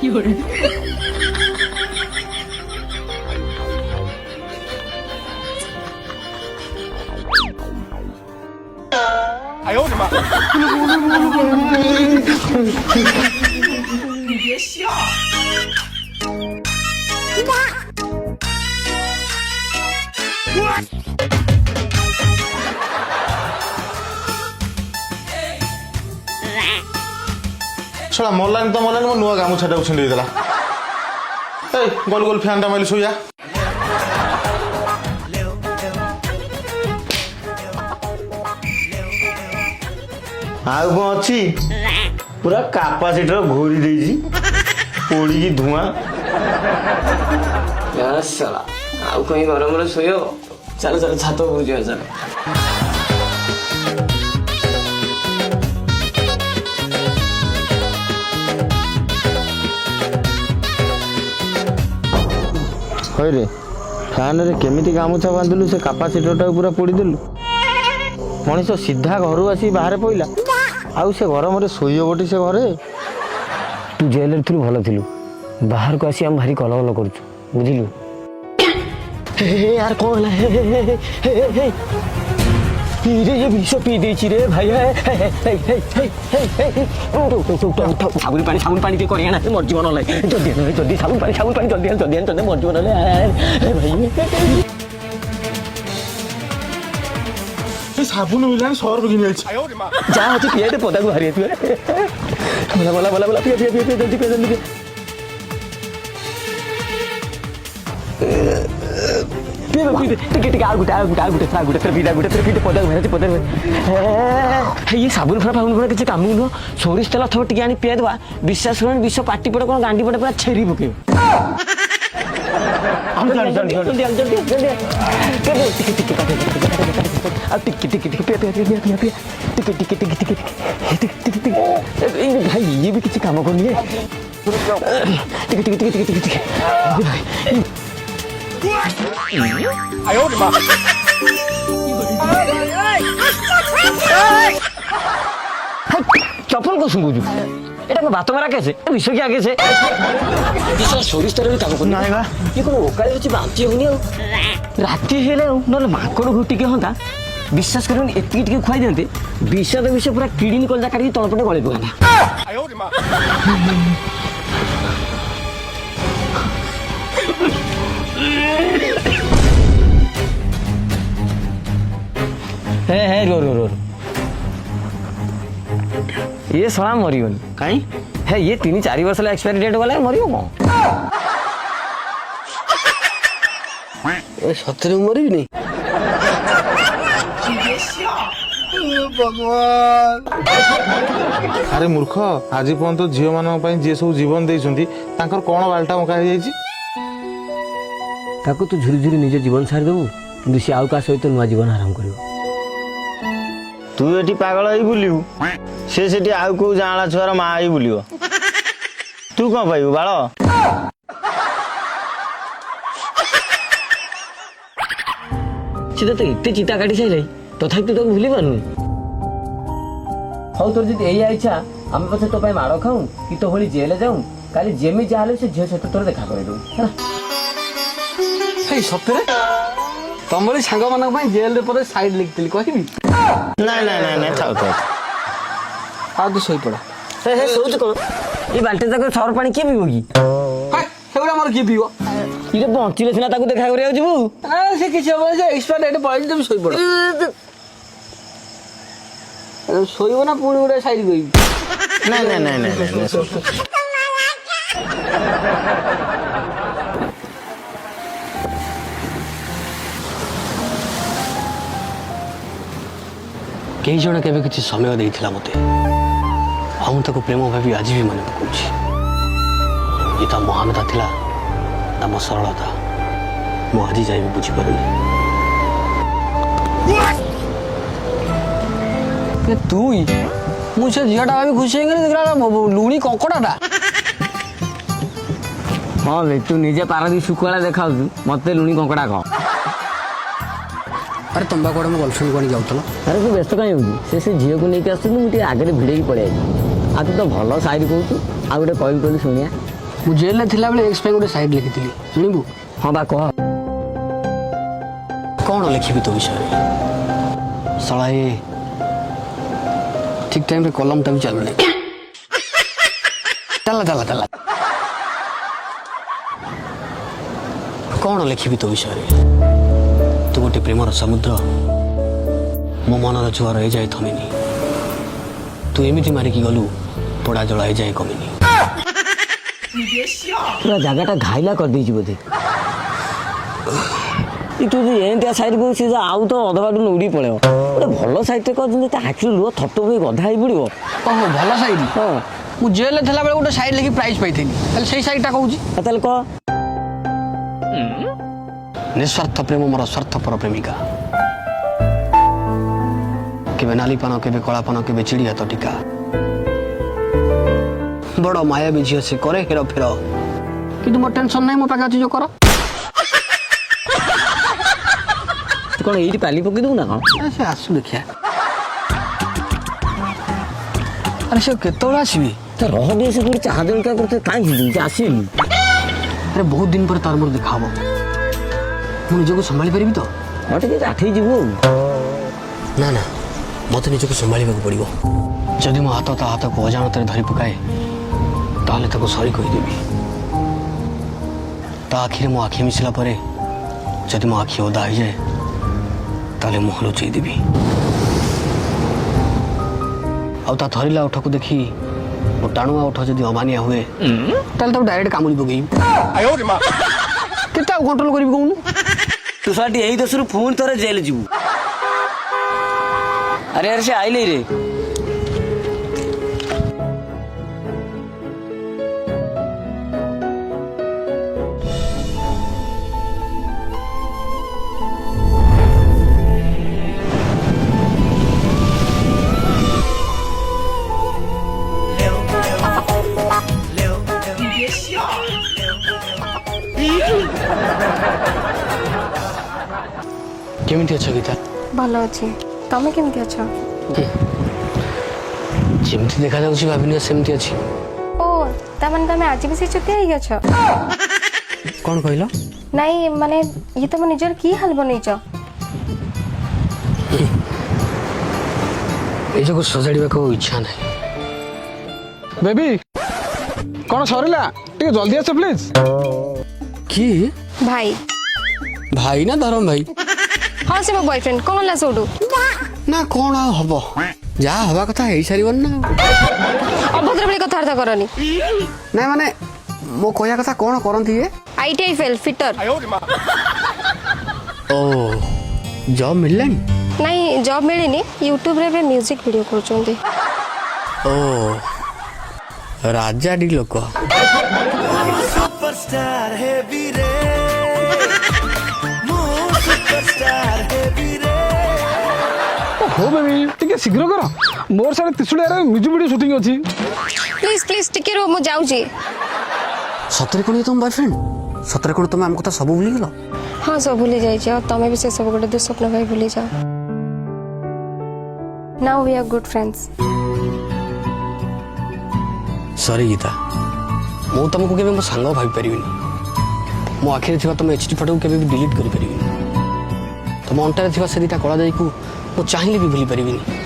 有人。哎呦我的妈！你别笑。शला मरलानी तो मरलानी मो नुआ गामुछाटा छिंडी देला ए गोल गोल फैन टा माइल सोया आउ कौन अच्छी पूरा कैपेसिटर घोरी देजी पोड़ी की धुआं यार साला आउ कहीं गरम रे सोयो चल चल छात ऊपर जा चल होय रे फैन रे केमिति गामुछा बांधलु से कैपेसिटर टा पूरा पोड़ी देलु मनीष सीधा घर आसी बाहर पइला आउ से गरम रे सोइयो गोटी से घरे तू जेल रे थलु भलो थिलु बाहर को आसी हम भारी कलकल करछु बुझिलु हे यार कौन है रे ये विष पी देछि रे भाई साबुन पानी के करिया ना मर जीवन ले जल्दी साबुन पानी जल्दी मर जीवन ले भाई साबुन मिलानी 100 रुपए की मिलछ जा आज पिए दे पौधा को हरिए तू बोला पिए जल्दी ये साबुन फाबुन किसी काम नुह सोरिष तेल थोड़ा टे पीए देवा विश्वास कर विष पाटी पटे कौन गांडी पटे पूरा छेरी पके भाई ये भी किसी काम करनी चप्पल को सुंगुजु এটা কো বাত মারা কেছে বিষয় কি আগেছে বিষয় শরীর তরে কাম করনি নাইবা কি কোন ওকালে হচ্ছে বান্তি হউনি আর রাতি হেলে নলে মাকড় ঘুটিকে হন্তা বিশ্বাস করুন এতিকি টিকে খুয়াই দেনতে বিষয় পুরা কিডনি কলজা কাটি তলপটে গলে পকানা আয় ওরে মা हे रो ये साला मरियोन कहीं है ये 3-4 वर्ष ला एक्सपायरी डेट वाला मरियो कौन ए सत्तरी मरी भी नहीं भगवान अरे मूर्ख आज पर्यंत झील मान जी सब जीवन देइछंती तांकर कोन बालटा मका हो जाइछि ताको तू झुरी झुरी निजे जीवन छाड़ देबू किंतु से आउ का सहित नुआ जीवन आराम करियो तू एटी पागल होई बुलिउ से सेठी आउ को जाणा छुआर मा आई बुलियो तू कोन पाइबू बाळ सीधा तो इतने चिता काटी साइले तथा तू तो भूली पारनु हौ तोर जदी एई इच्छा हम पछे तो पाई मारो खाऊ कि तो होली जेल जाऊं काली जेमी जाले से झे से तोर देखा करे दू हैना हे सतरे तमरी सांग मानक पई जेल रे परे साइड लिखतली कहिबी नहीं थाओ आ तू सोई पड़ा हे सोच को ई बाल्टी तक सर पानी के पीबो की हाय हेबरा मोर की पीबो इरे बंचिले सिना ताको देखा करे आउजबू आ से किछ हो जे एक्सपायर डेट पळै तुम सोई पड़ा सोईबो ना पुणी उडे साइड गई नहीं कई जन केबे किछि समय देइथिला मते हम ताको प्रेम भाबी आज भी मन पकोछि ये ता महानता थिला ता सरलता मु आज जाई भी बुझी परली ए तुई मुझे जियाटा भाबी खुशी गरे देखला लुणी कंकड़ाटा हाँ ବେ तू निजे पारदी शुक्ला देखाऊ मते लुणी कंकड़ा कह अरे तुम्बा कोड़े मो गर्लफ्रेंड को जाऊल अरे तू व्यस्त कहीं होगी से झील को लेकिन आसुनी मुझे आगे भिड़े पड़े आ तू तो भल शायरी कहू आ गए कहली कहली शुणिया मु जेल थिला बेले एक्स पे गोटे साइड लिखी शुणबू हाँ बा कह कौन लिखी तो विषय साला ये ठीक टाइम रे कलम टा भी चलू नहीं चला चला चला कौन लिखी तो विषय तू गोटे प्रेमर समुद्र मो मनर जुआर हो जाए थमिनी तू एमती मारिकी गलु पोड़ा जला हो जाए कमिनी पूरा जगह घाइला कर दी बोधे तू एमती साइड कह आउ तो अधबाटू उड़ी पड़े गोटे भल साइड कर आखिर लुह थप हो गधा ही पड़ो ओहो भल साइड हाँ मु जेल थिला बेले गोटे साइड लिखि प्राइज पाई ताले सेही साइडटा कहूची ताले कह निस्वार्थ प्रेम मोर स्वार्थपर प्रेमिका केबे नालीपान केबे कलापान केबे चिड़िया तो टीका बड़ माया भी झील से करे हेर फेर कि मोर टेंशन नहीं मो पाखे जो कर कौन ये पाली पकई दू ना कौन से आसु देखिया अरे से केतोला आसीबी तो रह दे से पूरी चाह देन क्या करते काई हिल आसीबी अरे बहुत दिन पर तार मोर देखा हबो मु निजको संभाली परिबी तो हाँ टे आठे जीवो ना ना मत निजको संभाली पड़ो जदि मो हाथ ता हाथ को अजाणत धरी पकाए ताले ताको सॉरी कहीदेवी ता आखिरे मो आखि मिसला परे जदि मो आखि ओदा हो जाए ताले मुह लुचई देवी आ ता थरिला ओठ को देखी वो टाणुआ ओठ जदि अमानिया हुए ताले तो डायरेक्ट कामुली पगई केता कंट्रोल करिबी कहूनु तू साटी यही दसरु फोन तोरे जेल जीवु अरे अरे से आइले रे केमिति अच्छा गीता भल अच्छी तमें केमती अच्छा जेमती देखा जाउछि भाबिनी सेमती अछि ओ तमन तमें आज भी से चुतिया ही अच्छा कोन कहलो नहीं माने ये तो मन निजर की हाल बनैछ ए जो सजाड़िबा को इच्छा नहीं बेबी कौन सरिला टिके जल्दी आस प्लीज की भाई भाई ना धरम भाई हाँ से मो बॉयफ्रेंड कौन ला सोडू ना कौन आ हबो जा हवा कथा हेई सारिबन ना अभद्र बड़ी कथार्थ करनी ना माने मो कहया कथा कौन करंती ये आईटीआई फेल फिटर ओ जॉब मिललानी नहीं जॉब मिलनी यूट्यूब रे म्यूजिक वीडियो करछोंती ओ राजा डी लोक सुपरस्टार है वीरे मो सुपरस्टार है वीरे हो बेबी टिके शीघ्र कर मोर सारे त्रिशूलिया रे म्यूजिक वीडियो शूटिंग अछि प्लीज प्लीज टिके रो मु जाउची सतरे कोन तुम बॉयफ्रेंड सतरे कोन तुम हमको तो सब भूली गेलो हाँ सब भूली जाइए और तमें भी से सब गोटे दुस्वप्न भाई भूली जाओ now we are good friends sorry Geeta मु तुमको केबे मो सांग भाई परिबिनी मो आखिरे थिबा तुम एचडी फोटो केबे भी डिलीट करि परिबिनी तुम अंटारे थिबा से दीटा कला जाई को मो चाहिले भी भूली परिबिनी